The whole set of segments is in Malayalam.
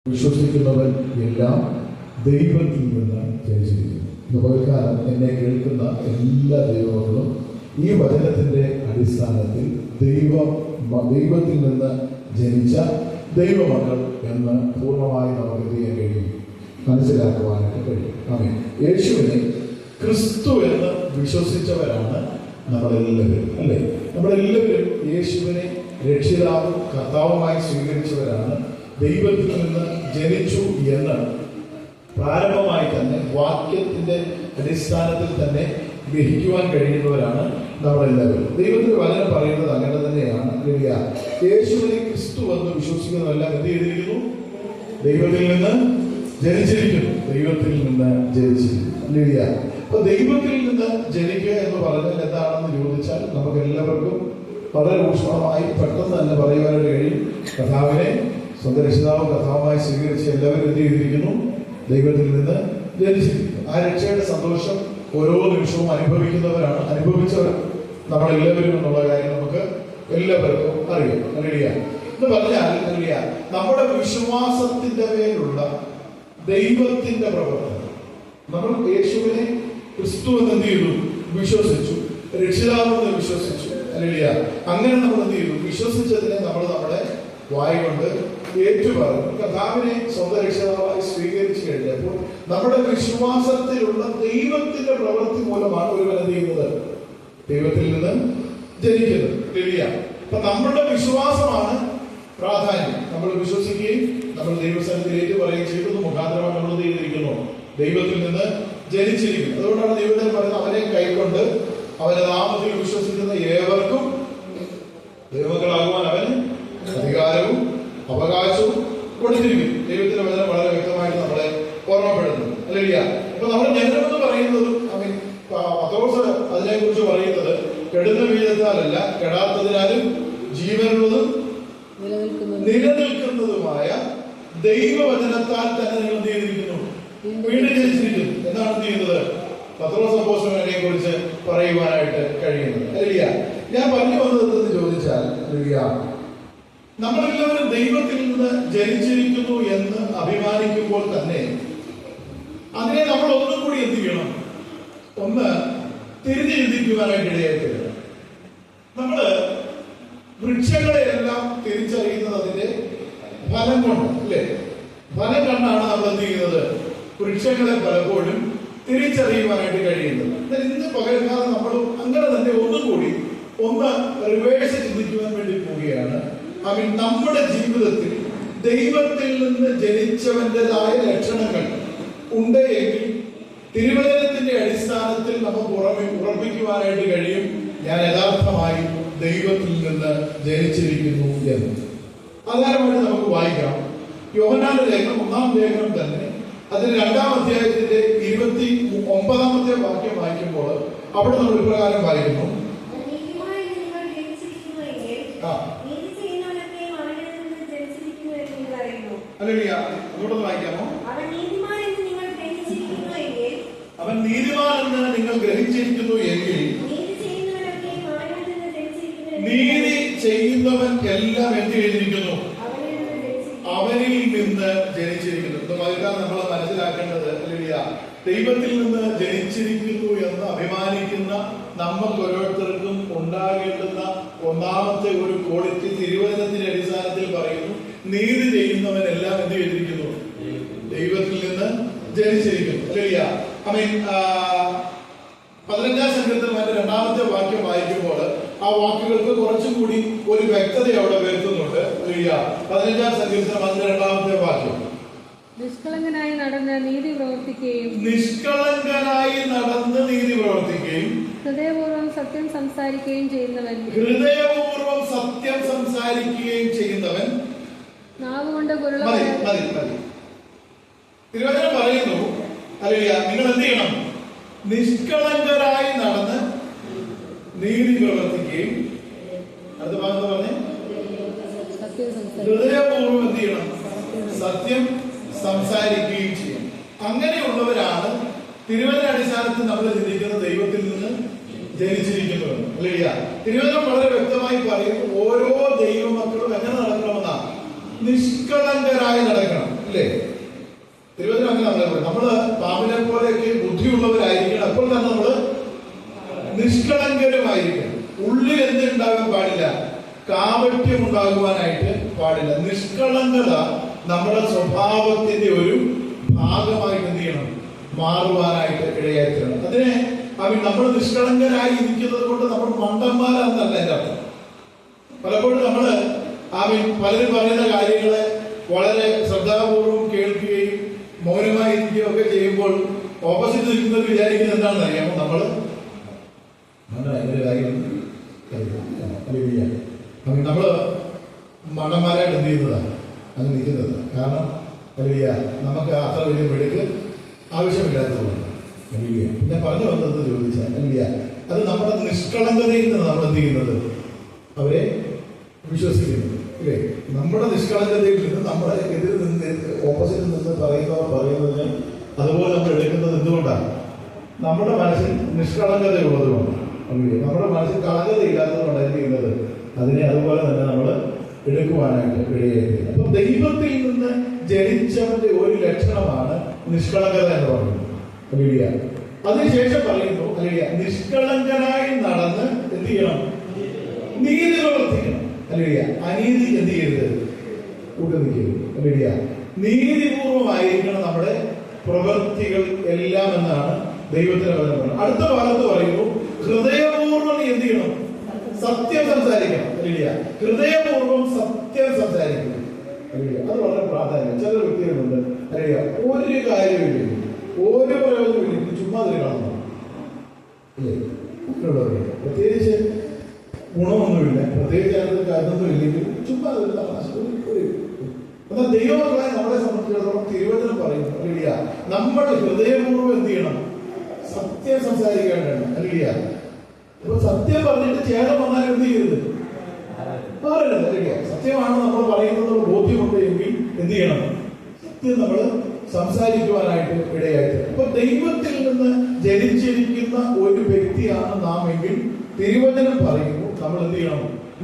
വിശ്വസിക്കുന്നവൻ എല്ലാം ദൈവത്തിൽ നിന്ന് ജനിച്ചിരിക്കുന്നു. പകൽക്കാലം എന്നെ കേൾക്കുന്ന എല്ലാ ദൈവങ്ങളും ഈ വചനത്തിന്റെ അടിസ്ഥാനത്തിൽ ദൈവത്തിൽ നിന്ന് ജനിച്ച ദൈവമക്കൾ എന്ന് പൂർണ്ണമായി നമുക്ക് ചെയ്യാൻ കഴിയും, മനസ്സിലാക്കുവാനായിട്ട് കഴിയും. ആമേൻ. യേശുവിനെ ക്രിസ്തു എന്ന് വിശ്വസിച്ചവരാണ് നമ്മളെല്ലാവരും, അല്ലേ? നമ്മളെല്ലാവരും യേശുവിനെ രക്ഷിതാവും കർത്താവുമായി സ്വീകരിച്ചവരാണ്. ദൈവത്തിൽ നിന്ന് ജനിച്ചു എന്ന് പ്രാരംഭമായി തന്നെ വാക്യത്തിന്റെ അടിസ്ഥാനത്തിൽ തന്നെ ഗ്രഹിക്കുവാൻ കഴിയുന്നവരാണ് നമ്മളെല്ലാവരും. ദൈവത്തിന്റെ വചനം പറയുന്നത് അങ്ങനെ തന്നെയാണ്. യേശുവിനെ ക്രിസ്തു എന്ന് വിശ്വസിക്കുന്നതെല്ലാം എന്ത് ചെയ്തിരിക്കുന്നു? ദൈവത്തിൽ നിന്ന് ജനിച്ചിരിക്കുന്നു. ദൈവത്തിൽ നിന്ന് ജനിച്ചിരിക്കുന്നു. അപ്പൊ ദൈവത്തിൽ നിന്ന് ജനിക്കുക എന്ന് പറഞ്ഞാൽ എന്താണെന്ന് ചോദിച്ചാൽ നമുക്ക് എല്ലാവർക്കും വളരെ ഊഷ്മളമായി പെട്ടെന്ന് തന്നെ പറയുവാനായിട്ട് കഴിയും. കർത്താവിനെ സ്വന്തം രക്ഷിതാവും കർത്താവുമായി സ്വീകരിച്ച് എല്ലാവരും എന്ത് ചെയ്തിരിക്കുന്നു? ദൈവത്തിൽ നിന്ന് ജനിച്ചിരിക്കുന്നു. ആ രക്ഷയുടെ സന്തോഷം ഓരോ നിമിഷവും അനുഭവിച്ചവർ നമ്മളെല്ലാവരും എന്നുള്ള കാര്യം നമുക്ക് എല്ലാവർക്കും അറിയാം. എന്ന് പറഞ്ഞാൽ നമ്മുടെ വിശ്വാസത്തിന്റെ മേലുള്ള ദൈവത്തിന്റെ പ്രവർത്തനം. നമ്മൾ യേശുവിനെ ക്രിസ്തു എന്ന് എന്ത് ചെയ്തു? വിശ്വസിച്ചു. രക്ഷിതാവെന്ന് വിശ്വസിച്ചു. അങ്ങനെ നമ്മൾ എന്ത് ചെയ്തു? വിശ്വസിച്ചതിനെ നമ്മൾ നമ്മുടെ വായ കൊണ്ട് ഏറ്റുപറഞ്ഞു. കർത്താവിനെ സ്വന്തം രക്ഷിതാവായി സ്വീകരിച്ചു കഴിഞ്ഞപ്പോൾ നമ്മുടെ വിശ്വാസത്തിലുള്ള ദൈവത്തിന്റെ പ്രവൃത്തി മൂലമാണ് ഒരുവൻ എന്ത് ചെയ്യുന്നത്? ദൈവത്തിൽ നിന്ന് ജനിക്കുന്നത്. അപ്പൊ നമ്മുടെ വിശ്വാസമാണ് പ്രാധാന്യം. നമ്മൾ വിശ്വസിക്കുകയും നമ്മൾ ദൈവസ്ഥലത്തിൽ ഏറ്റുപറയുകയും ചെയ്തത് മുഖാന്തരമായി നമ്മൾ ചെയ്തിരിക്കുന്നു, ദൈവത്തിൽ നിന്ന് ജനിച്ചിരിക്കുന്നു. അതുകൊണ്ടാണ് ദൈവത്തിൽ പറയുന്നത്, അവനെ കൈക്കൊണ്ട് അവന്റെ നാമത്തിൽ വിശ്വസിക്കുന്ന ഏവർക്കും ദൈവമക്കളാകുവാൻ അവന് അധികാരവും അവകാശവും കൊടുത്തിരിക്കും. ദൈവത്തിന്റെ വചനം വളരെ വ്യക്തമായിട്ട് നമ്മളെ ഓർമ്മപ്പെടുന്നു. അപ്പൊ നമ്മുടെ ജനമെന്ന് പറയുന്നതും പത്രോസ് അതിനെ കുറിച്ച് പറയുന്നത് കെടുന്ന ബീജത്താലല്ല, കെടാത്തതിനാലും ജീവനുള്ളതും നിലനിൽക്കുന്നതുമായ ദൈവവചനത്താൽ തന്നെ നിങ്ങൾ എന്ത് ചെയ്തിരിക്കുന്നു? വീണ്ടും ജനിച്ചിരിക്കുന്നു എന്നാണ് എന്ത് ചെയ്യുന്നത്? പത്രോസ് അപ്പോസ്തലനെ കുറിച്ച് പറയുവാനായിട്ട് കഴിയുന്നത്. ഞാൻ പറഞ്ഞു വന്നത് എന്തെന്ന് ചോദിച്ചാൽ, നമ്മളെല്ലാവരും ദൈവത്തിൽ നിന്ന് ജനിച്ചിരിക്കുന്നു എന്ന് അഭിമാനിക്കുമ്പോൾ തന്നെ അതിനെ നമ്മൾ ഒന്നും കൂടി എന്ത് ചെയ്യണം? ഒന്ന് തിരിഞ്ഞു ചിന്തിക്കുവാനായിട്ട് ഇടയായിട്ടില്ല. നമ്മള് വൃക്ഷങ്ങളെയെല്ലാം തിരിച്ചറിയുന്നത് അതിന്റെ ഫലം കൊണ്ട്, അല്ലേ? ഫലം കണ്ടാണ് നമ്മൾ എന്ത് ചെയ്യുന്നത്? വൃക്ഷങ്ങളെ പലപ്പോഴും തിരിച്ചറിയുവാനായിട്ട് കഴിയുന്നത്. ഇന്ന് പകരക്കാലം നമ്മൾ അങ്ങനെ തന്നെ ഒന്നും കൂടി ഒന്ന് റിവേഴ്സ് ചിന്തിക്കുവാൻ വേണ്ടി പോവുകയാണ്. നമ്മുടെ ജീവിതത്തിൽ ദൈവത്തിൽ നിന്ന് ജനിച്ചവന്റേതായ ലക്ഷണങ്ങൾ ഉണ്ട് എങ്കിൽ തിരുവചനത്തിന്റെ അടിസ്ഥാനത്തിൽ നമുക്ക് ഉറപ്പിക്കുവാനായിട്ട് കഴിയും, ഞാൻ യഥാർത്ഥമായി ദൈവത്തിൽ നിന്ന് ജനിച്ചിരിക്കുന്നു എന്ന്. ആധാരമായിട്ട് നമുക്ക് വായിക്കാം. യോഹന്നാന്റെ ലേഖനം 1-ാം ലേഖനം തന്നെ അതിന് 2-ാം അധ്യായത്തിന്റെ 29-ാമത്തെ വാക്യം വായിക്കുമ്പോൾ അവിടെ നമ്മൾ ഇപ്രകാരം വായിക്കുന്നു. അങ്ങോട്ടൊന്ന് വായിക്കാമോ? അവൻ നീതിമാനെന്ന് നിങ്ങൾ ഗ്രഹിച്ചിരിക്കുന്നു എങ്കിൽ നീതി ചെയ്യുന്നവൻ എല്ലാം എന്ത് ചെയ്തിരിക്കുന്നു? അവനിൽ നിന്ന് ജനിച്ചിരിക്കുന്നു. നമ്മൾ മനസ്സിലാക്കേണ്ടത് ദൈവത്തിൽ നിന്ന് ജനിച്ചിരിക്കുന്നു എന്ന് അഭിമാനിക്കുന്ന നമുക്ക് ഓരോരുത്തർക്കും ഉണ്ടാകേണ്ടുന്ന ഒന്നാമത്തെ ഒരു ക്വാളിറ്റി തിരുവചനത്തിന്റെ അടിസ്ഥാനത്തിൽ പറയുന്നു, നീതി ചെയ്യുന്നവനെല്ലാം എന്ത് ചെയ്തിരിക്കുന്നു? ദൈവത്തിൽ നിന്ന് ജനിച്ചിരിക്കുന്നു. 15-ാം സങ്കീർത്തനം 2-ാമത്തെ വാക്യം വായിക്കുമ്പോൾ ആ വാക്കുകൾക്ക് കുറച്ചും കൂടി ഒരു വ്യക്തത അവിടെ വരുത്തുന്നുണ്ട്. 15-ാം സങ്കീർത്തനം 2-ാമത്തെ വാക്യം, നിഷ്കളങ്കനായി നടന്ന് നീതി പ്രവർത്തിക്കുകയും ഹൃദയപൂർവ്വം സത്യം സംസാരിക്കുകയും ചെയ്യുന്നവൻ നാവുകൊണ്ട് തിരുവചനം പറയുന്നു, നിങ്ങൾ എന്ത് ചെയ്യണം? നിഷ്കളങ്കരായി നടന്ന് നീതി പ്രവർത്തിക്കുകയും, അടുത്ത ഭാഗത്ത് പറഞ്ഞേ, ഹൃദയപൂർവ്വം എന്ത് ചെയ്യണം? സത്യം സംസാരിക്കുകയും ചെയ്യും. അങ്ങനെയുള്ളവരാണ് തിരുവചന അടിസ്ഥാനത്തിൽ നമ്മൾ ചിന്തിക്കുന്ന ദൈവത്തിൽ നിന്ന് ജനിച്ചിരിക്കുന്നവർ. തിരുവചനം വളരെ വ്യക്തമായി പറയുന്നു, ഓരോ ദൈവമക്കളും എങ്ങനെ നടക്കണമെന്നാണ്? നിഷ്കളങ്കരായി നടക്കണം. അല്ലേ? തിരുവചനം അങ്ങനെ നമ്മളെ പറയും. നമ്മള് പാമ്പിനെ പോലെയൊക്കെ ബുദ്ധിയുള്ളവരായിരിക്കണം. അപ്പോൾ തന്നെ നമ്മള് നിഷ്കളങ്കരുമായിരിക്കണം. ഉള്ളിൽ എന്തുണ്ടാകാൻ പാടില്ല? കാപട്യം ഉണ്ടാകുവാനായിട്ട് പാടില്ല. നിഷ്കളങ്കത നമ്മുടെ സ്വഭാവത്തിന്റെ ഒരു ഭാഗമായിട്ട് എന്ത് ചെയ്യണം? മാറുവാനായിട്ട് ഇടയായിത്തീരണം. അതിനെ നമ്മൾ നിഷ്കളങ്കരായി ഇരിക്കുന്നത് കൊണ്ട് നമ്മൾ മണ്ടന്മാരാണെന്നല്ല എൻ്റെ അർത്ഥം. പലപ്പോഴും നമ്മള് പലരും പറയുന്ന കാര്യങ്ങളെ വളരെ ശ്രദ്ധാപൂർവം കേൾക്കുകയും മൗനമായി ഇരിക്കുകയും ഒക്കെ ചെയ്യുമ്പോൾ ഓപ്പോസിറ്റ് നിൽക്കുന്നത് വിചാരിക്കുന്നത് എന്താണെന്ന് അറിയാമോ? നമ്മള് നമ്മള് മണ്ടന്മാരായിട്ട് എന്ത് ചെയ്യുന്നതാണ് അങ്ങ് നിൽക്കുന്നത്. കാരണം നമുക്ക് അത്ര വലിയ മെടുക്ക് ആവശ്യമില്ലാത്തതുകൊണ്ട്. ഞാൻ പറഞ്ഞു വന്നത് ചോദിച്ചാൽ അത് നമ്മുടെ നിഷ്കളങ്കതയിൽ നിന്ന് നമ്മൾ എന്ത് ചെയ്യുന്നത്? അവരെ വിശ്വസിക്കുന്നത് ഇല്ലേ? നമ്മുടെ നിഷ്കളങ്കതയിൽ നിന്ന് നമ്മുടെ എതിർ നിന്ന് ഓപ്പോസിറ്റിൽ നിന്ന് പറയുന്നതിന് അതുപോലെ നമ്മൾ എടുക്കുന്നത് എന്തുകൊണ്ടാണ്? നമ്മുടെ മനസ്സിൽ നിഷ്കളങ്കതയുള്ളതുകൊണ്ട്. നമ്മുടെ മനസ്സിൽ കളങ്കത ഇല്ലാത്തതുകൊണ്ട് എന്ത് ചെയ്യുന്നത്? അതിനെ അതുപോലെ തന്നെ നമ്മൾ എടുക്കുവാനായിട്ട് ഇടയായി. അപ്പൊ ദൈവത്തിൽ നിന്ന് ജനിച്ചവന്റെ ഒരു ലക്ഷണമാണ് നിഷ്കളങ്കത എന്ന് പറയുന്നത്. അതിനുശേഷം പറയുന്നു നിഷ്കളങ്കനായി നടന്ന് എന്ത് ചെയ്യണം? നീതി പ്രവർത്തിക്കണം. അനീതി എന്ത് ചെയ്യരുത്? കൂട്ടുനിൽക്കരുത്. നീതിപൂർവമായിരിക്കണം നമ്മുടെ പ്രവൃത്തികൾ എല്ലാം എന്നാണ് ദൈവത്തിന്റെ വചനം. അടുത്ത ഭാഗത്ത് പറയുന്നു ഹൃദയപൂർവ്വം നീ എന്ത് ചെയ്യണം? സത്യം സംസാരിക്കണം. ഹൃദയപൂർവ്വം സത്യം സംസാരിക്കണം. അത് വളരെ പ്രാധാന്യം. ചില വ്യക്തികളുണ്ട് ഒരു കാര്യമില്ല, ഒരു പ്രയോജനമില്ല, ചുമ്മാ അതിൽ കാണുന്നു. പ്രത്യേകിച്ച് ഗുണമൊന്നുമില്ല, പ്രത്യേകിച്ച് അതിന് കാര്യമൊന്നും ഇല്ലെങ്കിൽ ചുമ്മാ അതിൽ എന്നാൽ ദൈവമക്കളായി നമ്മളെ സംബന്ധിച്ചിടത്തോളം തിരുവചനം പറയുന്നു നമ്മുടെ ഹൃദയപൂർവ്വം എന്ത് ചെയ്യണം? സത്യം സംസാരിക്കേണ്ടതാണ്. അപ്പൊ സത്യം പറഞ്ഞിട്ട് ചേട്ടൻ വന്നാൽ എന്ത് ചെയ്യരുത്? സത്യമാണ് നമ്മൾ പറയുന്നത് ബോധ്യമുണ്ട് എങ്കിൽ എന്ത് ചെയ്യണം? സത്യം നമ്മൾ സംസാരിക്കുവാനായിട്ട് ഇടയായിട്ട്. അപ്പൊ ദൈവത്തിൽ നിന്ന് ജനിച്ചിരിക്കുന്ന ഒരു വ്യക്തിയാണ് നാം എങ്കിൽ തിരുവചനം പറയുന്നു നമ്മൾ എന്ത് ചെയ്യണം?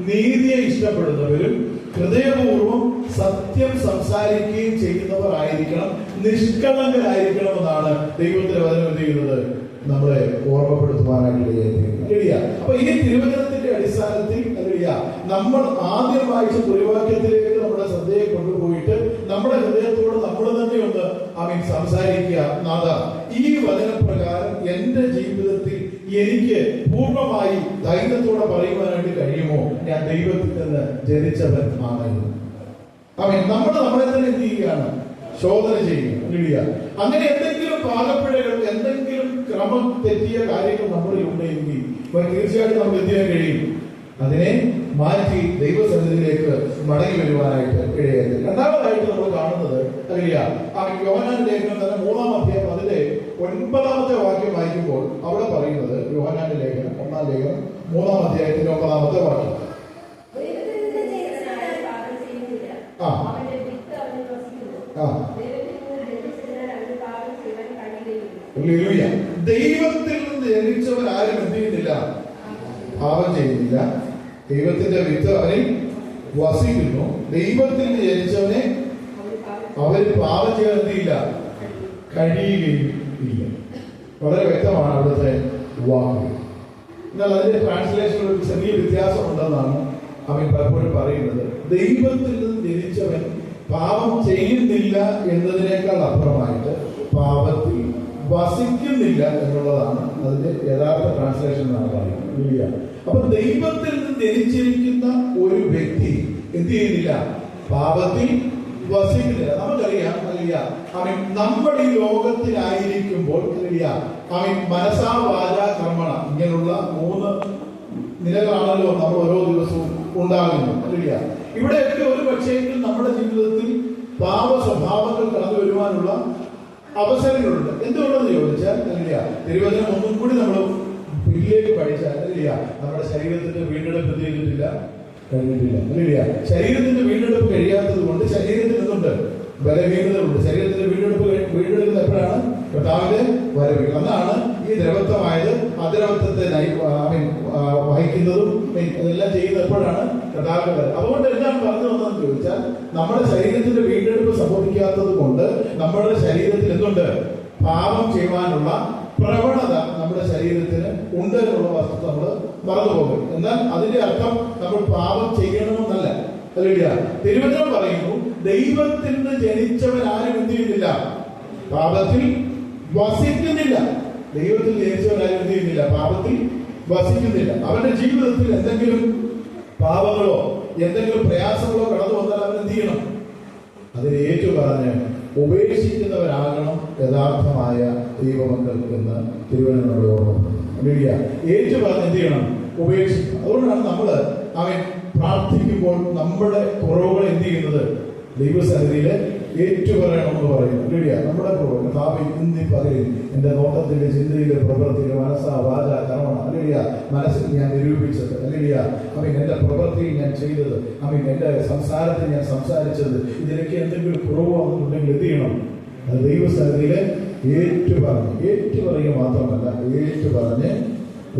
നീതിയെ ഇഷ്ടപ്പെടുന്നവരും ഹൃദയപൂർവ്വം സത്യം സംസാരിക്കുകയും ചെയ്യുന്നവർ ആയിരിക്കണം, നിഷ്കളങ്കരായിരിക്കണം എന്നാണ് ദൈവത്തിന്റെ വചനം എന്ത് ചെയ്യുന്നത്? നമ്മളെ ഓർമ്മപ്പെടുത്തുവാനായിട്ട്. അപ്പൊ ഈ തിരുവചനത്തിന്റെ അടിസ്ഥാനത്തിൽ നമ്മൾ ആദ്യം വായിച്ച കുറിവാക്യത്തിലേക്ക് നമ്മുടെ ശ്രദ്ധയെ കൊണ്ടുപോയിട്ട് നമ്മുടെ ഹൃദയത്തോട് നമ്മൾ തന്നെ ഒന്ന് സംസാരിക്കുക. നാഥ, ഈ വചനപ്രകാരം എന്റെ ജീവിതത്തിൽ എനിക്ക് പൂർണ്ണമായി ധൈര്യത്തോടെ പറയുവാനായിട്ട് കഴിയുമോ ഞാൻ ദൈവത്തിൽ നിന്ന് ജനിച്ചവൻ ആണെന്ന്? നമ്മൾ നമ്മളെ തന്നെ എന്ത് ചെയ്യുകയാണ്? ശോധന ചെയ്യുക. അങ്ങനെ എന്തെങ്കിലും പാകപ്പിഴകൾ, എന്തെങ്കിലും ക്രമം തെറ്റിയ കാര്യങ്ങൾ നമ്മളിൽ ഉണ്ടെങ്കിൽ തീർച്ചയായിട്ടും നമുക്ക് എന്ത് ചെയ്യാൻ കഴിയും? അതിനെ മാറ്റി ദൈവസന്നിധിയിലേക്ക് മടങ്ങി വരുവാനായിട്ട് ഇടയായി. രണ്ടാമതായിട്ട് നമ്മൾ കാണുന്നത് യോഹന്നാൻ ലേഖനം തന്നെ 3-ാം അധ്യായം അതിന്റെ 9-ാമത്തെ വാക്യം വായിക്കുമ്പോൾ അവിടെ പറയുന്നത് യോഹന്നാന്റെ ലേഖനം 1-ാം ലേഖനം 3-ാം അധ്യായത്തിന്റെ 9-ാമത്തെ വാക്യം. ദൈവത്തിൽ നിന്ന് ജനിച്ചവൻ ആരും എന്ത് ചെയ്യുന്നില്ല? പാപം ചെയ്യുന്നില്ല. ദൈവത്തിന്റെ വിത്ത് അവനിൽ വസിക്കുന്നു. ദൈവത്തിൽ നിന്ന് ജനിച്ചവനെ അവര് പാപം ചെയ്യാൻ എന്തില്ല? കഴിയുകയും ഇല്ല. വളരെ വ്യക്തമാണ് അവിടുത്തെ വാക്ക്. എന്നാൽ അതിന്റെ ട്രാൻസ്ലേഷനിൽ ഒരു ചെറിയ വ്യത്യാസം ഉണ്ടെന്നാണ് അവൻ പലപ്പോഴും പറയുന്നത്. ദൈവത്തിൽ നിന്ന് ജനിച്ചവൻ പാപം ചെയ്യുന്നില്ല എന്നതിനേക്കാൾ അപ്പുറമായിട്ട് പാപത്തിൽ വസിക്കുന്നില്ല എന്നുള്ളതാണ് അതിന്റെ യഥാർത്ഥ ട്രാൻസ്ലേഷൻ എന്നാണ് പറയുന്നത്. അപ്പൊ ദൈവത്തിൽ നിന്ന് ജനിച്ചിരിക്കുന്ന ഒരു വ്യക്തി എന്ത് ചെയ്യുന്നില്ല? പാപത്തിൽ വസിക്കുന്നില്ല. നമുക്കറിയാം നമ്മൾ ഈ ലോകത്തിലായിരിക്കുമ്പോൾ മനസാ വാച കർമ്മണ ഇങ്ങനെയുള്ള 3 നിലകളാണല്ലോ നമ്മൾ ഓരോ ദിവസവും ഉണ്ടാകുന്നത്. ഇവിടെയൊക്കെ ഒരു പക്ഷേങ്കിൽ നമ്മുടെ ജീവിതത്തിൽ പാപ സ്വഭാവങ്ങൾ കടന്നു വരുവാനുള്ള അവസരങ്ങളുണ്ട്. എന്തുകൊണ്ടെന്ന് ചോദിച്ചാൽ തിരുവചനം ഒന്നും കൂടി നമ്മൾ പിന്നിലേക്ക് പഠിച്ചാൽ നമ്മുടെ ശരീരത്തിന്റെ വീണ്ടെടുപ്പ് കഴിഞ്ഞിട്ടില്ല. ശരീരത്തിന്റെ വീണ്ടെടുപ്പ് കഴിയാത്തത് കൊണ്ട് ശരീരത്തിൽ നിന്നുണ്ട് ബലഹീനതകളുണ്ട്. ശരീരത്തിന്റെ വീണ്ടെടുക്കുന്നത് എപ്പോഴാണ്? കർത്താവിന്റെ വരവിൽ. അന്നാണ് ഈ ദ്രവത്വമായത് അദ്രവത്വത്തെ വഹിക്കുന്നതും ഇതെല്ലാം ചെയ്യുന്നത് എപ്പോഴാണ്? യഥാർത്ഥത്തിൽ. അതുകൊണ്ട് എന്താണ് പറഞ്ഞു വന്നതെന്ന് ചോദിച്ചാൽ, നമ്മുടെ ശരീരത്തിന്റെ വീണ്ടെടുപ്പ് സംഭവിക്കാത്തത് കൊണ്ട് നമ്മുടെ ശരീരത്തിൽ എന്തുണ്ട്? പാപം ചെയ്യുവാനുള്ള പ്രവണത നമ്മുടെ ശരീരത്തിന് ഉണ്ട് എന്നുള്ള വസ്തുത നമ്മൾ മറന്നുപോകും. എന്നാൽ അതിന്റെ അർത്ഥം നമ്മൾ പാപം ചെയ്യണമെന്നല്ല. അല്ലെ? തിരുവചനം പറയുന്നു, ദൈവത്തിൽ നിന്ന് ജനിച്ചവൻ ആരും എന്ത് ചെയ്യുന്നില്ല? പാപത്തിൽ വസിക്കുന്നില്ല. ദൈവത്തിൽ ജനിച്ചവൻ ആരും എന്ത് ചെയ്യുന്നില്ല? പാപത്തിൽ വസിക്കുന്നില്ല. അവന്റെ ജീവിതത്തിൽ എന്തെങ്കിലും പാപങ്ങളോ എന്തെങ്കിലും പ്രയാസങ്ങളോ കടന്നു വന്നാൽ അവൻ എന്ത് ചെയ്യണം? അതിനെ ഏറ്റുപറഞ്ഞ് ഉപേക്ഷിക്കുന്നവരാകണം യഥാർത്ഥമായ ദൈവമക്കൾ എന്ന് തിരുവനന്തപുരം ഓർമ്മ. ഏറ്റുപറഞ്ഞ് എന്ത് ചെയ്യണം? ഉപേക്ഷിക്കണം. അതുകൊണ്ടാണ് നമ്മള് അവൻ പ്രാർത്ഥിക്കുമ്പോൾ നമ്മുടെ കുറവുകൾ എന്ത് ചെയ്യുന്നത്? ദൈവസന്നിധിയില് ഏറ്റുപറയണമെന്ന് പറയുന്നു. നമ്മുടെ കുറവ് ഭാവി ഇന്നീ പകലിൽ എന്റെ നോട്ടത്തില്, ചിന്തയില്, പ്രവൃത്തിയില്, മനസ്സാ, വാച, കർമ്മ, മനസ്സിൽ ഞാൻ നിരൂപിച്ചത്, എന്റെ പ്രവൃത്തിയിൽ ഞാൻ ചെയ്തത്, എന്റെ സംസാരത്തിൽ ഞാൻ സംസാരിച്ചത്, ഇതിനൊക്കെ എന്തെങ്കിലും കുറവാണെന്നുണ്ടെങ്കിൽ എന്ത് ചെയ്യണം? അത് ദൈവസന്നിധിയില് ഏറ്റുപറയുക മാത്രമല്ല, ഏറ്റുപറഞ്ഞ്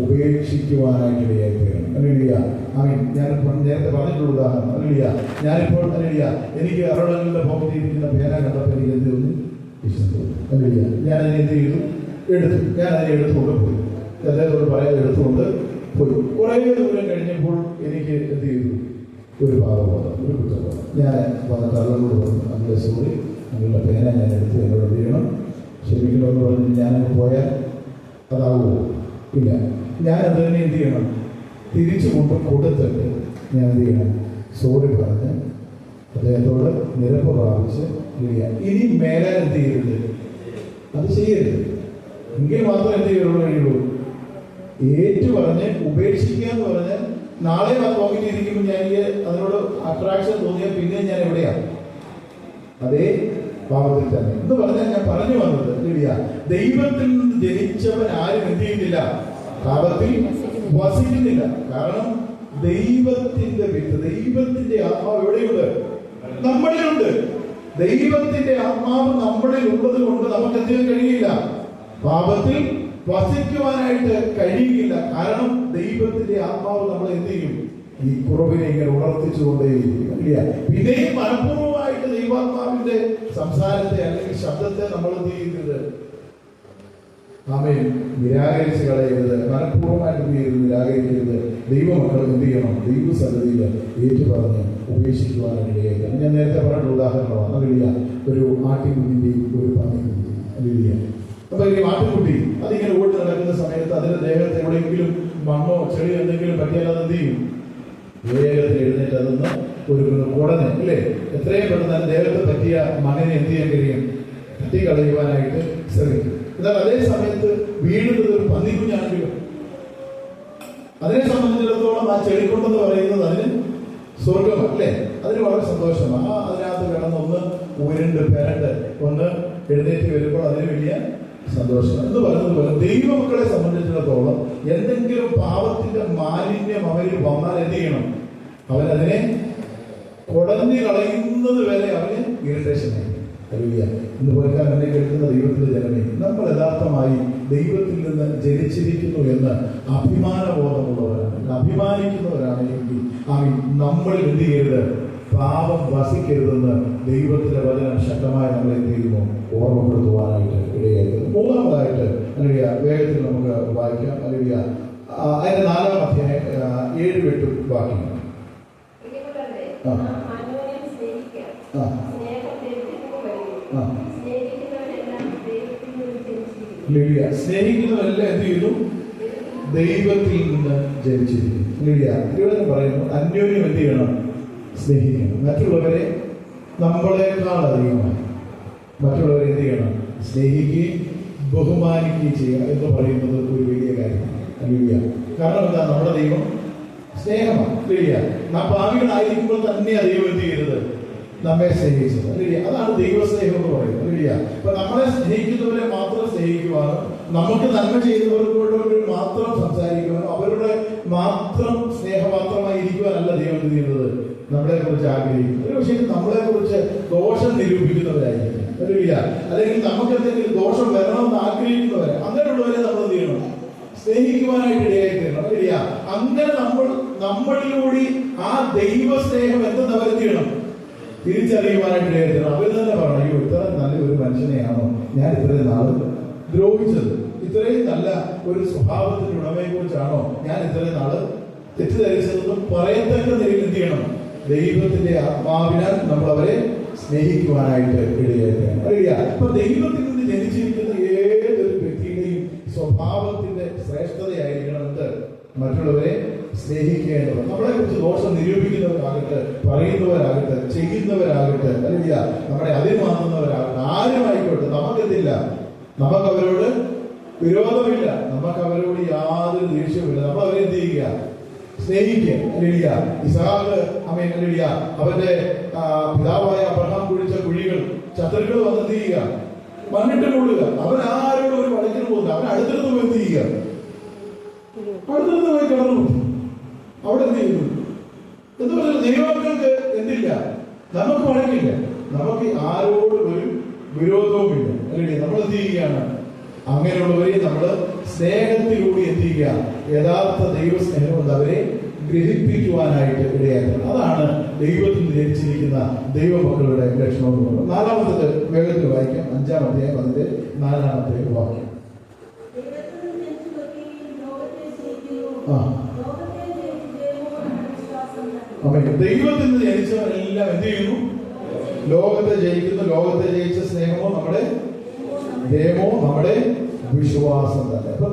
ഉപേക്ഷിക്കുവാനായിട്ട് ഇടയായിത്തീരണം. ഞാനിപ്പോൾ നേരത്തെ പറഞ്ഞിട്ടുള്ള ഉദാഹരണം. ഞാനിപ്പോൾ എനിക്ക് അറുപടങ്ങളുടെ പോക്കറ്റിരിക്കുന്ന പേന കണ്ടപ്പോൾ എനിക്ക് എന്ത് തോന്നി? ഇഷ്ടം തോന്നി. ഞാനതിനെ എന്ത് ചെയ്തു? ഞാനതിനെ എടുത്തുകൊണ്ട് പോയി. അദ്ദേഹത്തോട് പറയാതെ എടുത്തുകൊണ്ട് പോയി. കുറേ ദൂരം കഴിഞ്ഞപ്പോൾ എനിക്ക് എന്ത് ചെയ്തു? ഒരു പാപബോധം, ഒരു കുറ്റബോധം. ഞാൻ വന്നിട്ട് അള്ളോട് പറഞ്ഞു, അങ്ങനെ സോറി, നിങ്ങളുടെ പേന ഞാൻ എടുത്ത് എന്നോട് എന്ത് ചെയ്യണം? ക്ഷമിക്കണമെന്ന് പറഞ്ഞ് ഞാനങ്ങ് പോയാൽ അതാവുമോ? ഇല്ല. ഞാനത് തന്നെ എന്ത് ചെയ്യണം? തിരിച്ചു കൊടുത്തിട്ട് ഞാൻ എന്ത് ചെയ്യണം? സോറി പറഞ്ഞ് അദ്ദേഹത്തോട് നിരപ്പ് പ്രാപിച്ച് ഇനി മേലെ എന്ത് ചെയ്യരുത്? അത് ചെയ്യരുത്. എങ്കിൽ മാത്രം എന്ത് കഴിയുള്ളൂ? ഏറ്റു പറഞ്ഞ് ഉപേക്ഷിക്കുക എന്ന് പറഞ്ഞ് നാളെ നോക്കിയിട്ടിരിക്കുമ്പോൾ ഞാൻ അതിനോട് അട്രാക്ഷൻ തോന്നിയാൽ പിന്നെ ഞാൻ എവിടെയാണ്? അതേ പാപത്തിൽ തന്നെ എന്ന് പറഞ്ഞാൽ ഞാൻ പറഞ്ഞു വന്നത് ദൈവത്തിൽ നിന്ന് ജനിച്ചവൻ ആരും എന്ത് ചെയ്യുന്നില്ല? പാപത്തിൽ വസിക്കുന്നില്ല. കാരണം ദൈവത്തിന്റെ വിത്ത്, ദൈവത്തിന്റെ ആത്മാവ് എവിടെയുണ്ട്? നമ്മളിലുണ്ട്. ദൈവത്തിന്റെ ആത്മാവ് നമ്മളിൽ ഉള്ളത് കൊണ്ട് നമുക്ക് എന്ത് ചെയ്യാൻ കഴിയില്ല? പാപത്തിൽ വസിക്കുവാനായിട്ട് കഴിയില്ല. കാരണം ദൈവത്തിന്റെ ആത്മാവ് നമ്മളെ എന്ത് ചെയ്യും? ഈ കുറവിനെ ഇങ്ങനെ ഉണർത്തിച്ചുകൊണ്ടേയിരിക്കും. പിന്നെയും മനഃപൂർവ്വമായിട്ട് ദൈവാത്മാവിന്റെ സംസാരത്തെ അല്ലെങ്കിൽ ശബ്ദത്തെ നമ്മൾ എന്ത് ചെയ്യുന്നത്? നിരാകരിച്ച് കളയരുത്. മനഃപൂർവ്വമായിട്ട് എന്ത് ചെയ്യരുത്? നിരാകരിക്കരുത്. ദൈവമക്കൾ എന്ത് ചെയ്യണം? ദൈവസന്നിധിയിൽ ഏറ്റുപറഞ്ഞ് ഉപേക്ഷിക്കുവാനിടയായി. ഞാൻ നേരത്തെ പറഞ്ഞ ഉദാഹരണമാണ്. ഒരു ആട്ടിൻകുഞ്ഞിന്റെയും ഒരു പന്നിക്കുഞ്ഞിന്റെയും. അപ്പൊ ഈ ആട്ടിൻകുട്ടി അതിങ്ങനെ ഓടി നടക്കുന്ന സമയത്ത് അതിന്റെ ദേഹത്ത് എവിടെയെങ്കിലും മണ്ണോ ചെളിയോ എന്തെങ്കിലും പറ്റിയാൽ അത് എന്ത് ചെയ്യും? വേഗത്തിൽ എഴുന്നേറ്റ് അതൊന്ന് ഒരു കുടനെ അല്ലേ, എത്രയും പെട്ടെന്ന് അതിന്റെ ദേഹത്ത് പറ്റിയ മണ്ണിനെ എന്ത് ചെയ്യാൻ കഴിയും? തട്ടിക്കളയുവാനായിട്ട് ശ്രമിക്കും. എന്നാൽ അതേ സമയത്ത് വീഴുന്നത് ഒരു പന്നിക്കുഞ്ഞാണെങ്കിലും അതിനെ സംബന്ധിച്ചിടത്തോളം ആ ചെളിക്കൊണ്ടെന്ന് പറയുന്നത് അതിന് സ്വർഗമാണ് അല്ലേ? അതിന് വളരെ സന്തോഷമാണ്. അതിനകത്ത് കിടന്ന് ഒന്ന് ഉരുണ്ട് പെരണ്ട് ഒന്ന് എഴുന്നേറ്റ് വരുമ്പോൾ അതിന് വലിയ സന്തോഷം. എന്ന് പറഞ്ഞതുപോലെ ദൈവമക്കളെ സംബന്ധിച്ചിടത്തോളം എന്തെങ്കിലും പാപത്തിന്റെ മാലിന്യം അവരിൽ വന്നാൽ എന്ത് ചെയ്യണം? അവനതിനെ കുടഞ്ഞു കളയുന്നത് വരെ അവന് ഇറിറ്റേഷൻ ആയി. ഇന്ന് പോയിക്കാൻ എന്നെ കേൾക്കുന്ന ദൈവത്തിന്റെ ജനമേ, നമ്മൾ യഥാർത്ഥമായി ദൈവത്തിൽ നിന്ന് ജനിച്ചിരിക്കുന്നു എന്ന് അഭിമാനബോധമുള്ളവരാണ്, അഭിമാനിക്കുന്നവരാണെങ്കിൽ നമ്മൾ എന്ത് ചെയ്യരുത്? പാപം വസിക്കരുതെന്ന് ദൈവത്തിന്റെ വചനം ശക്തമായി നമ്മളെ എന്ത് ചെയ്യുന്നു? ഓർമ്മപ്പെടുത്തുവാനായിട്ട് ഇടയായിരുന്നു. മൂന്നാമതായിട്ട് വേഗത്തിൽ നമുക്ക് വായിക്കാം. അതിന്റെ 4-ാം അധ്യായം 7-8 വാക്യങ്ങൾ. സ്നേഹിക്കുന്നവരെല്ലാം എന്ത് ചെയ്യുന്നു? ദൈവത്തിൽ നിന്ന് ജനിച്ചിരിക്കുന്നു. തിരുവചനം പറയുന്നു, അന്യോന്യം എന്ത് ചെയ്യണം? സ്നേഹിക്കണം. മറ്റുള്ളവരെ നമ്മളെക്കാൾ അധികമായി മറ്റുള്ളവരെ എന്ത് ചെയ്യണം? സ്നേഹിക്കുകയും ബഹുമാനിക്കുകയും ചെയ്യുക എന്ന് പറയുന്നത് ഒരു വലിയ കാര്യമാണ്. കാരണം എന്താ? നമ്മുടെ ദൈവം സ്നേഹമാണ്. നാം പാപികളായിരിക്കുമ്പോൾ തന്നെ ദൈവം എന്ത് ചെയ്യരുത്? നമ്മെ സ്നേഹിച്ചത്. അതാണ് ദൈവസ്നേഹം എന്ന് പറയുന്നത്. അപ്പൊ നമ്മളെ സ്നേഹിക്കുന്നവരെ മാത്രം സ്നേഹിക്കുവാനും നമുക്ക് നന്മ ചെയ്യുന്നവരോട് മാത്രം സംസാരിക്കുവാനും അവരുടെ മാത്രം സ്നേഹപാത്രമായി ഇരിക്കുവാനല്ല ദൈവം എന്ത് ചെയ്യുന്നത്? നമ്മളെ കുറിച്ച് ആഗ്രഹിക്കുന്നു. ഒരു പക്ഷേ നമ്മളെ കുറിച്ച് ദോഷം നിരൂപിക്കുന്നവരായിരിക്കും, അല്ലെങ്കിൽ നമുക്ക് എന്തെങ്കിലും ദോഷം വരണമെന്ന് ആഗ്രഹിക്കുന്നവരെ, അങ്ങനെയുള്ളവരെ നമ്മൾ എന്ത് ചെയ്യണം? സ്നേഹിക്കുവാനായിട്ട് ഇടയായി തീരണം. അങ്ങനെ നമ്മൾ നമ്മളിലൂടെ ആ ദൈവ സ്നേഹം എന്തെന്ന് അവരെന്ത് ചെയ്യണം? തിരിച്ചറിയുവാനായിട്ട് ഇടയായിത്തീരണം. അവർ തന്നെ പറഞ്ഞു, അയ്യോ ഇത്ര നല്ലൊരു മനുഷ്യനെയാണോ ഞാൻ ഇത്രയും നാൾ ദ്രോഹിച്ചത്? ഇത്രയും നല്ല ഒരു സ്വഭാവത്തിന്റെ ഉടമയെ കുറിച്ചാണോ ഞാൻ ഇത്രയും നാള് തെറ്റിദ്ധരിച്ചതെന്ന് പറയത്തക്ക നിലയിൽ എന്ത് ചെയ്യണം? ദൈവത്തിന്റെ ആത്മാവിനാൽ നമ്മൾ അവരെ സ്നേഹിക്കുവാനായിട്ട് ഇടയായിത്തീരണം. അറിയാം, അപ്പൊ ദൈവത്തിൽ നിന്ന് ജനിച്ചിരിക്കുന്ന ഏതൊരു വ്യക്തിയുടെയും സ്വഭാവത്തിന്റെ ശ്രേഷ്ഠതയായിരിക്കണമെന്ന് മറ്റുള്ളവരെ സ്നേഹിക്കേണ്ടത്. നമ്മളെ കുറിച്ച് ദോഷം നിരൂപിക്കുന്നവരാകട്ടെ, പറയുന്നവരാകട്ടെ, ചെയ്യുന്നവരാകട്ടെ, അല്ലെങ്കിൽ നമ്മളെ അതിമാറുന്നവരാകട്ടെ, ആരുമായിക്കോട്ടെ, നമുക്കെന്തില്ല, നമുക്ക് അവരോട് വിരോധമില്ല, നമുക്ക് അവരോട് യാതൊരു ദേഷ്യവുമില്ല. നമ്മൾ അവരെ എന്ത് ചെയ്യുക? സ്നേഹിക്കുക. അല്ലേലൂയ. ഇസ്ഹാക്ക് ആമേൻ അല്ലേലൂയ അവന്റെ പിതാവായ അബ്രഹാം കുഴിച്ച കുഴികൾ ശത്രുക്കൾ വന്ന് എന്ത് ചെയ്യുക? മണ്ണിട്ട് കൊള്ളുക. അവൻ ആരോടും ഒരു വഴക്കിന് പോകുന്നില്ല. അവൻ അടുത്തിടത്ത് പോയി എന്ത് ചെയ്യുക? അടുത്തിടത്ത് പോയി കിടന്നു. അവിടെ എന്ത് ചെയ്യുന്നു എന്ന് പറഞ്ഞാൽ ദൈവങ്ങൾക്ക് എന്തില്ല? നമുക്ക് വഴക്കില്ല, നമുക്ക് ആരോടും ഒരു വിരോധവുമില്ല. അല്ലെങ്കിൽ നമ്മൾ എന്ത് ചെയ്യുകയാണ്? അങ്ങനെയുള്ളവരെ നമ്മൾ സ്നേഹത്തിലൂടെ എന്ത് ചെയ്യുക? യഥാർത്ഥ ദൈവസ്നേഹം കൊണ്ട് അവരെ ഗ്രഹിപ്പിക്കുവാനായിട്ട് ഇടയാക്കണം. അതാണ് ദൈവത്തിൽ ജനിച്ചിരിക്കുന്ന ദൈവമക്കളുടെ ലക്ഷണം. നാലാമത്തെ വേഗത്തിൽ വായിക്കാം. 5-ാം അധ്യായം അതിന്റെ 4-ാമത്തെ വാക്യം. ദൈവത്തിൽ നിന്ന് ജനിച്ചവരെല്ലാം എന്ത് ചെയ്യുന്നു? ലോകത്തെ ജയിക്കുന്നു. ലോകത്തെ ജയിച്ച സ്നേഹമോ നമ്മുടെ ദൈവമോ നമ്മുടെ വിശ്വാസം തന്നെ. അപ്പൊ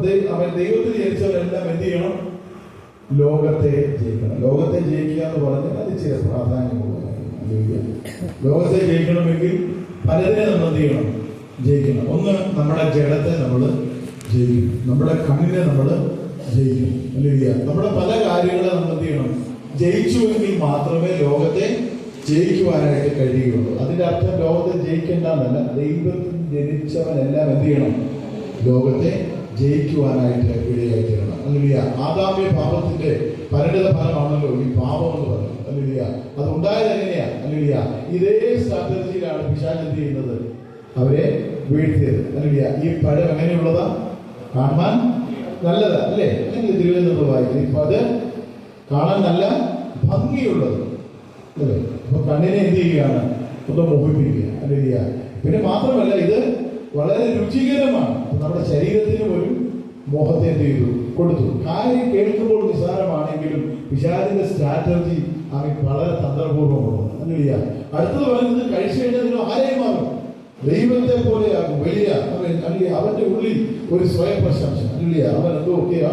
ദൈവത്തിൽ ജനിച്ചവരെല്ലാം എന്ത് ചെയ്യണം? ലോകത്തെ ജയിക്കണം. ലോകത്തെ ജയിക്കുക എന്ന് പറഞ്ഞാൽ അത് ചില പ്രാധാന്യമുള്ള കാര്യം. ലോകത്തെ ജയിക്കണമെങ്കിൽ പലതിനെ നമ്മൾ എന്ത് ചെയ്യണം? ജയിക്കണം. ഒന്ന്, നമ്മുടെ ജഡത്തെ നമ്മൾ ജയിക്കണം, നമ്മുടെ കണ്ണിനെ നമ്മൾ ജയിക്കണം. അല്ലെങ്കിൽ നമ്മുടെ പല കാര്യങ്ങളെ നമ്മൾ എന്ത് ചെയ്യണം? ജയിച്ചുവെങ്കിൽ മാത്രമേ ലോകത്തെ ജയിക്കുവാനായിട്ട് കഴിയുള്ളൂ. അതിന്റെ അർത്ഥം ലോകത്തെ ജയിക്കേണ്ടെന്നല്ല, ദൈവത്തിൽ ജനിച്ചവനെല്ലാം എന്ത് ചെയ്യണം? ലോകത്തെ ജയിക്കുവാനായിട്ട് ഇടയായിത്തീരണം. അല്ലെങ്കിൽ ആദാമ്യ പാപത്തിന്റെ പരിണിത ഫലമാണല്ലോ ഈ പാപം എന്ന് പറയുന്നത്. അല്ലെങ്കിൽ അത് ഉണ്ടായത് എങ്ങനെയാ? അല്ലെങ്കിൽ ഇതേ സ്ട്രാറ്റജിയിലാണ് പിശാച് എന്ത് ചെയ്യുന്നത്? അവരെ വീഴ്ത്തിയത്. അല്ലെങ്കിൽ ഈ പഴം എങ്ങനെയുള്ളതാ? കാണാൻ നല്ലതാ അല്ലേ? അല്ലെങ്കിൽ തിരുവനന്തപുരത്ത് വായിക്കും. ഇപ്പൊ അത് കാണാൻ നല്ല ഭംഗിയുള്ളത് അല്ലേ? അപ്പൊ കണ്ണിനെ എന്ത് ചെയ്യുകയാണ്? ഒന്ന് മോഹിപ്പിക്കുക. അല്ലെങ്കിൽ പിന്നെ മാത്രമല്ല, ഇത് വളരെ രുചികരമാണ്. നമ്മുടെ ശരീരത്തിന് ഒരു മോഹത്തെ എന്ത് ചെയ്തു? കൊടുത്തു. കാര്യം കേൾക്കുമ്പോൾ നിസ്സാരമാണെങ്കിലും പിശാചിന്റെ സ്ട്രാറ്റജി അവൻ വളരെ തന്ത്രപൂർവ്വമുള്ളത്. അല്ലെങ്കിൽ അടുത്തത് പറയുന്നത് കഴിച്ചു കഴിഞ്ഞാൽ ആരെയും മാറും, ദൈവത്തെ പോലെയാകും, വലിയ അല്ലെങ്കിൽ അവന്റെ ഉള്ളിൽ ഒരു സ്വയം പ്രശംസ, അല്ലെങ്കിൽ അവൻ എന്തൊക്കെയാ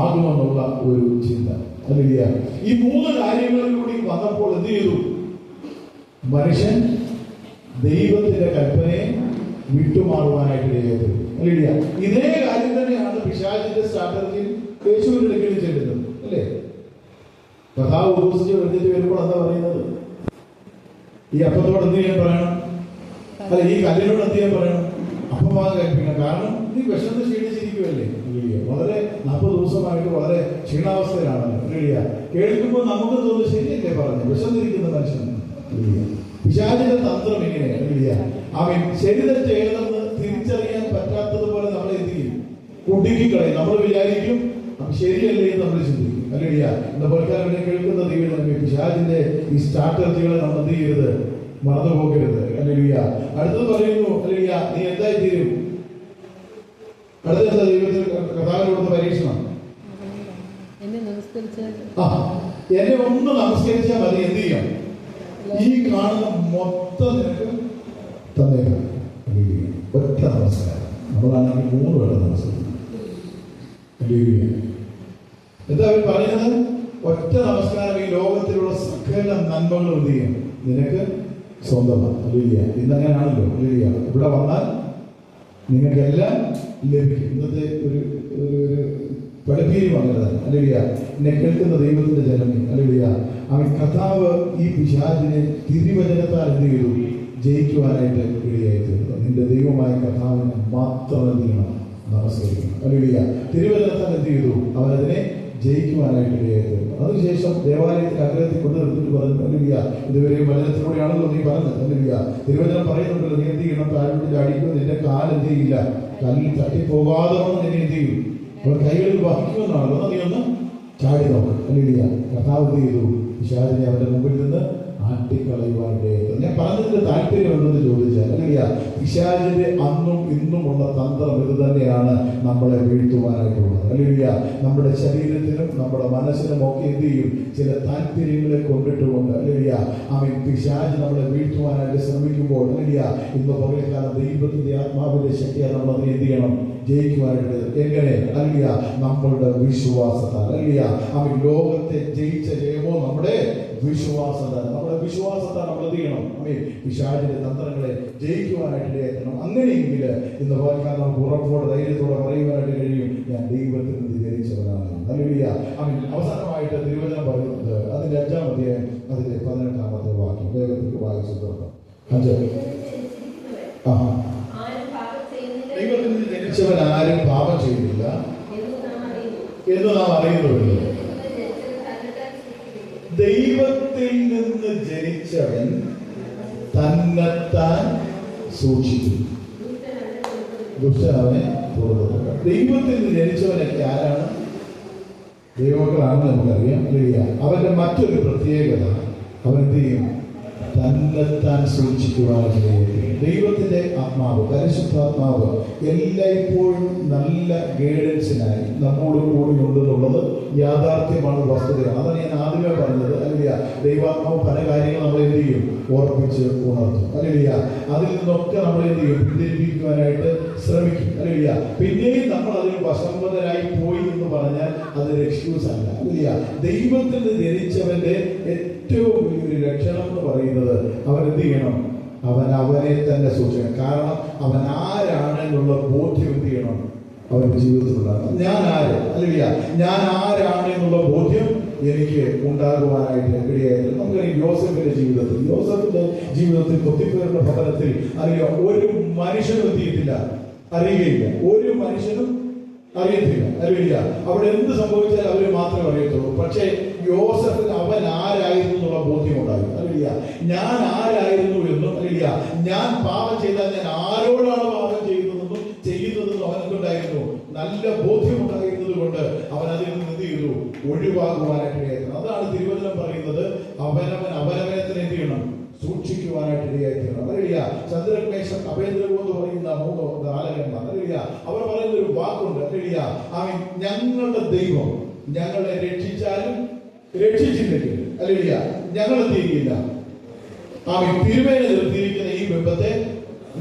ആകുമെന്നുള്ള ഒരു ചിന്ത. അല്ലെങ്കിൽ ഈ 3 കാര്യങ്ങളിലൂടെ വന്നപ്പോൾ എന്ത് ചെയ്തു? മനുഷ്യൻ ദൈവത്തിന്റെ കൽപ്പനയെ വിട്ടുമാറുവാനായിട്ട് ഇടയായത്. അല്ലെങ്കിൽ ഇതേ കാര്യം തന്നെയാണ് പിശാചിന്റെ സ്ട്രാറ്റജിയിൽ യേശുവിന്റെ അടുക്കൽ ചെല്ലുന്നത് അല്ലേ? കഥാവ് ഉപസിച്ച് വെറുതെ വരുമ്പോൾ എന്താ പറയുന്നത്? ഈ അപ്പത്തോട് എന്ത് ചെയ്യാൻ പറയണം? അല്ല, ഈ കല്ലിനോട് എന്ത് ചെയ്യാൻ പറയണം? അപ്പമാകെ കൽപ്പിക്കണം. കാരണം നീ വിഷന്ന് ക്ഷീണിച്ചിരിക്കുമല്ലേ? വളരെ 40 ദിവസമായിട്ട് വളരെ ക്ഷീണാവസ്ഥയിലാണ്. കേൾക്കുമ്പോൾ നമുക്ക് തോന്നുന്നു ശരിയല്ലേ പറഞ്ഞു, വിഷന്നിരിക്കുന്ന മനുഷ്യൻ. പിശാചിന്റെ തന്ത്രം എങ്ങനെയാണ്? അവൻ ശരി തെറ്റ് ഏതെന്ന് തിരിച്ചറിയാൻ പറ്റാത്തതുപോലെ നമ്മളെ എന്ത് ചെയ്യും? കുടുക്കിക്കളയും. നമ്മൾ വിചാരിക്കും അപ്പൊ ശരിയല്ലേ എന്ന് നമ്മൾ ചിന്തിക്കും. അല്ലെങ്കിൽ ഇന്ന് പോൽക്കാരെ കേൾക്കുന്ന ദൈവം പിശാചിന്റെ ഈ സ്ട്രാറ്റജികളെ നമ്മൾ എന്ത് ചെയ്യരുത്? മറന്നു പോകരുത്. അല്ലെങ്കിൽ അടുത്തത് പറയുന്നു, അല്ലെങ്കിൽ നീ എന്തായി തീരും? അടുത്ത ദൈവത്തിൽ കഥാവിനോടുന്ന പരീക്ഷണം, എന്നെ ഒന്ന് നമസ്കരിച്ചാൽ മതി. എന്ത് ചെയ്യാം? ഈ കാണുന്ന മൊത്തം നിനക്ക് തന്നേക്കാം. ഒറ്റ നമസ്കാരം. നമ്മളാണെങ്കിൽ 3 വേള നമസ്കരിക്കും. എന്താ അവർ പറയുന്നത്? ഒറ്റ നമസ്കാരം ഈ ലോകത്തിലുള്ള സകല നന്മകളും എന്ത് ചെയ്യും? നിനക്ക് സ്വന്തമാണ്. അല്ലെങ്കിൽ ഇന്നങ്ങനെയാണല്ലോ. അല്ലെങ്കിൽ ഇവിടെ വന്നാൽ നിങ്ങൾക്കെല്ലാം ലഭിക്കും. ഇന്നത്തെ ഒരു പഠിപ്പീരും അങ്ങനെ തന്നെ. അല്ലെങ്കിൽ എന്നെ കേൾക്കുന്ന ദൈവത്തിന്റെ ജനമേ, അല്ലെങ്കിൽ അവൻ കഥാവ് ഈ പിശാചിനെ തിരുവചനത്താൽ എന്ത് ചെയ്തു? ജയിക്കുവാനായിട്ട് ഇടയായിത്തീർന്നു. നിന്റെ ദൈവമായ കഥാവിനെ മാത്രം എന്ത് ചെയ്യണം? നമസ്കരിക്കണം. അല്ലെങ്കിൽ തിരുവചനത്താൽ എന്ത് ചെയ്തു? അവനതിനെ ജയിക്കുവാനായിട്ട് ഇടയായിത്തീർന്നു. അതിനുശേഷം ദേവാലയത്തിൽ അഗ്രഹത്തിൽ കൊണ്ടു നിർത്തിട്ട് പറഞ്ഞു, അല്ലെങ്കിൽ ഇതുവരെയും വചനത്തിലൂടെയാണല്ലോ നീ പറഞ്ഞത്. അല്ലെങ്കിൽ തിരുവചനം പറയുന്നുണ്ടല്ലോ, നീ എന്ത് ചെയ്യണം? താഴ്വത്തിൽ അടിക്കുമ്പോൾ നിന്റെ കാൽ എന്ത് ചെയ്യില്ല? കല്ലിൽ തട്ടിപ്പോകാതെ നിന്നെ എന്ത് ചെയ്യും? അവർ കൈകളിൽ വഹിക്കുമെന്നാണല്ലോ. നീ ഒന്ന് ചാടി നോക്കും. അല്ലെങ്കിൽ കർത്താവ് എന്ത് ചെയ്തു? പിശാചിനെ അവന്റെ മുമ്പിൽ നിന്ന് ആട്ടിക്കളയുവാൻ്റെ. ഞാൻ പറഞ്ഞതിന്റെ താല്പര്യം എന്തെന്ന് ചോദിച്ചാൽ, അല്ലെങ്കിൽ പിശാചിന്റെ അന്നും ഇന്നുമുള്ള തന്ത്രം ഇത് തന്നെയാണ്, നമ്മളെ വീഴ്ത്തുവാനായിട്ടുള്ളത്. അല്ലെങ്കിൽ നമ്മുടെ ശരീരത്തിനും നമ്മുടെ മനസ്സിനും ഒക്കെ എന്ത് ചെയ്യും? ചില താല്പര്യങ്ങളെ കൊണ്ടിട്ടുകൊണ്ട് അല്ലെങ്കിൽ പിശാച് നമ്മളെ വീഴ്ത്തുവാനായിട്ട് ശ്രമിക്കുമ്പോൾ, അല്ലെങ്കിൽ ഇന്ന് പകൽക്കാലം ദൈവത്തിന്റെ ആത്മാവിന്റെ ശക്തിയാണ് നമ്മൾ അതിനെ എന്ത് ചെയ്യണം? ജയിക്കുവാനായിട്ട്. എങ്ങനെ? അല്ലെങ്കിൽ നമ്മളുടെ വിശ്വാസത്താൽ. അല്ലെങ്കിൽ ലോകത്തെ ജയിച്ച ജയമോ നമ്മുടെ വിശ്വാസത്താൽ. നമ്മുടെ വിശ്വാസത്താൽ നമ്മൾ എന്ത് ചെയ്യണം? പിശാചിന്റെ തന്ത്രങ്ങളെ ജയിക്കുവാനായിട്ട് ഇടയാക്കണം. അങ്ങനെയെങ്കിൽ ഇന്ന് പകൽക്കാലം നമുക്ക് ഉറപ്പോടെ ധൈര്യത്തോടെ പറയുവാനായിട്ട് കഴിയും, ഞാൻ ദൈവത്തിൽ നിന്ന് ജനിച്ചവനാണ്. അല്ലെങ്കിൽ അവസാനമായിട്ട് തിരുവചനം പറയുന്നത് അതിന്റെ 5-ാം അധ്യായം അതിന്റെ 18-ാമത്തെ വാക്യം ദൈവത്തിൽ വായിച്ചു തീർക്കാം. 5. ദൈവത്തിൽ നിന്ന് ജനിച്ചവൻ ആരും പാപം ചെയ്യുന്നില്ല എന്ന് നാം അറിയുന്നുവല്ലോ. ദൈവത്തിൽ നിന്ന് ജനിച്ചവൻ തന്നെത്താൻ സൂക്ഷിക്കും, ദുഷ്ടനവനെ പുറത്തുകൊടുക്കുക. ദൈവത്തിൽ നിന്ന് ജനിച്ചവനൊക്കെ ആരാണ്? ദൈവമക്കളാണെന്ന് നമുക്കറിയാം. അവന്റെ മറ്റൊരു പ്രത്യേകത, അവൻ എന്ത് ചെയ്യും? തന്നെത്താൻ സൂക്ഷിക്കുവാനായിട്ട്. ദൈവത്തിന്റെ ആത്മാവ്, പരിശുദ്ധാത്മാവ് എല്ലായ്പ്പോഴും നല്ല ഗൈഡൻസിനായി നമ്മോട് കൂടി ഉണ്ടെന്നുള്ളത് യാഥാർത്ഥ്യമാണ്, വസ്തുതയാണ്. അതാണ് ഞാൻ ആദ്യമേ പറഞ്ഞത്. അല്ലെങ്കിൽ ദൈവാത്മാവ് പല കാര്യങ്ങൾ നമ്മൾ എന്ത് ചെയ്യും? ഓർപ്പിച്ച് ഉണർത്തും. അല്ലെങ്കിൽ അതിൽ നിന്നൊക്കെ നമ്മൾ എന്ത് ചെയ്യും? പിന്തിരിപ്പിക്കുവാനായിട്ട് ശ്രമിക്കും. അല്ലെങ്കിൽ പിന്നെയും നമ്മൾ അതിൽ വശംവദരായി പോയി എന്ന് പറഞ്ഞാൽ അതൊരു എക്സ്ക്യൂസ് അല്ല. അല്ലെങ്കിൽ ദൈവത്തിൽ നിന്ന് ജനിച്ചവന്റെ ഏറ്റവും വലിയൊരു ലക്ഷണം എന്ന് പറയുന്നത് അവൻ എന്ത് ചെയ്യണം? അവൻ അവനെ തന്നെ സൂക്ഷിക്കണം. കാരണം അവൻ ആരാണെന്നുള്ള ബോധ്യം എന്ത് ചെയ്യണം? അവന്റെ ജീവിതത്തിലുണ്ടാകണം. ഞാൻ ആര്? അല്ലെങ്കിൽ ഞാൻ ആരാണെന്നുള്ള ബോധ്യം എനിക്ക് ഉണ്ടാകുവാനായിട്ട് ഇടയായിരുന്നു. നമുക്കറിയാം യോസഫിന്റെ ജീവിതത്തിൽ പൊത്തിഫേറിന്റെ ഭവനത്തിൽ അറിയാം ഒരു മനുഷ്യനും എന്ത് ചെയ്യത്തില്ല? അറിയുകയില്ല. ഒരു മനുഷ്യനും അറിയത്തില്ല. അറിയില്ല. അവിടെ എന്ത് സംഭവിച്ചാൽ അവര് മാത്രമേ അറിയത്തുള്ളൂ. പക്ഷേ യോസഫിന് അവൻ ആരായിരുന്നു എന്നുള്ള ബോധ്യം ഉണ്ടായിരുന്നു. അറിയില്ല, ഞാൻ ആരായിരുന്നു എന്നും, അറിയില്ല ഞാൻ പാപം ചെയ്താൽ ഞാൻ ആരോടാണ് പാപം ചെയ്യുന്നതെന്നും അവൻ എന്തുണ്ടായിരുന്നു? നല്ല ബോധ്യം ഉണ്ടായിരുന്നത് കൊണ്ട് അവൻ അതിൽ നിന്ന് എന്ത് ചെയ്തു? ഒഴിവാകുവാനായിട്ട്. അതാണ് തിരുവചനം പറയുന്നത്, അവനവനെ തന്നെ എന്ത് ചെയ്യണം? സൂക്ഷിക്കുവാനായിട്ട് ഇടയായിത്തീരണം. അറിയില്ല, ചന്ദ്രമേശം അഭേന്ദ്രവും എന്ന് പറയുന്ന 3 ബാലകന്മാർ, അറിയില്ല അവർ പറയുന്ന ഒരു വാക്കുണ്ട്. അറിയില്ല, ഞങ്ങളുടെ ദൈവം ഞങ്ങളെ രക്ഷിച്ചാലും രക്ഷിച്ചില്ലെങ്കിൽ അറിയില്ല ഞങ്ങൾ തീരില്ല. തിരുമേനി നിർത്തിയിരിക്കുന്ന ഈ ബിംബത്തെ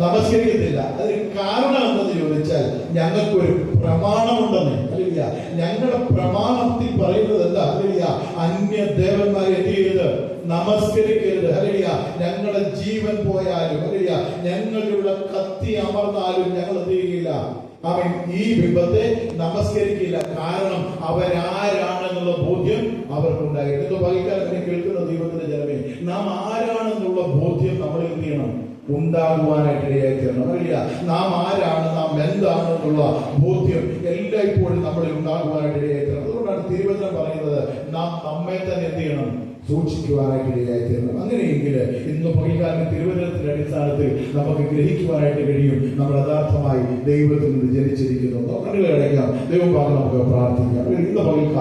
നമസ്കരിക്കത്തില്ല. അതിന് കാരണം എന്തെന്ന് ചോദിച്ചാൽ ഞങ്ങൾക്കൊരു പ്രമാണമുണ്ടെന്ന്. അറിയില്ല, ഞങ്ങളുടെ പ്രമാണത്തിൽ പറയുന്നത് എന്താ? അറിയില്ല, അന്യ ദേവന്മാരെ എന്ത് ചെയ്യരുത്? നമസ്കരിക്കരുത്. അറിയില്ല, ഞങ്ങളുടെ ജീവൻ പോയാലും, അറിയില്ല ഞങ്ങളിവിടെ കത്തി അമർന്നാലും ഞങ്ങൾ എന്ത് ചെയ്യുകയില്ല? ഈ ബിംബത്തെ നമസ്കരിക്കില്ല. കാരണം അവരാരാണെന്നുള്ള ബോധ്യം അവർക്കുണ്ടായിട്ട്. ഇത് വൈകാലത്തിനെ കേൾക്കുന്ന ദൈവത്തിന്റെ ജനമേ, നാം ആരാണെന്നുള്ള ബോധ്യം നമ്മൾ എന്ത് ചെയ്യണം? ഉണ്ടാകുവാനായിട്ട് ഇടയായിത്തീരണം. അറിയില്ല, നാം ആരാണ്, നാം എന്താണെന്നുള്ള ബോധ്യം എല്ലായ്പ്പോഴും നമ്മളിൽ ഉണ്ടാകുവാനായിട്ട് ഇടയായിത്തീരണം. അതുകൊണ്ടാണ് തിരുവചനം പറയുന്നത്, നാം നമ്മെ തന്നെ എന്ത് ചെയ്യണം? സൂക്ഷിക്കുവാനായിട്ട് ഇടയായിത്തീരണം. അങ്ങനെയെങ്കിൽ ഇന്ന് പകൽക്കാലം തിരുവചനത്തിന്റെ അടിസ്ഥാനത്തിൽ നമുക്ക് ഗ്രഹിക്കുവാനായിട്ട് കഴിയും, നമ്മൾ യഥാർത്ഥമായി ദൈവത്തിൽ നിന്ന് ജനിച്ചിരിക്കുന്നു. കണ്ണുകൾ അടയ്ക്കാം, ദൈവം നമുക്ക് പ്രാർത്ഥിക്കാം. ഇന്ന് പകൽക്കാലം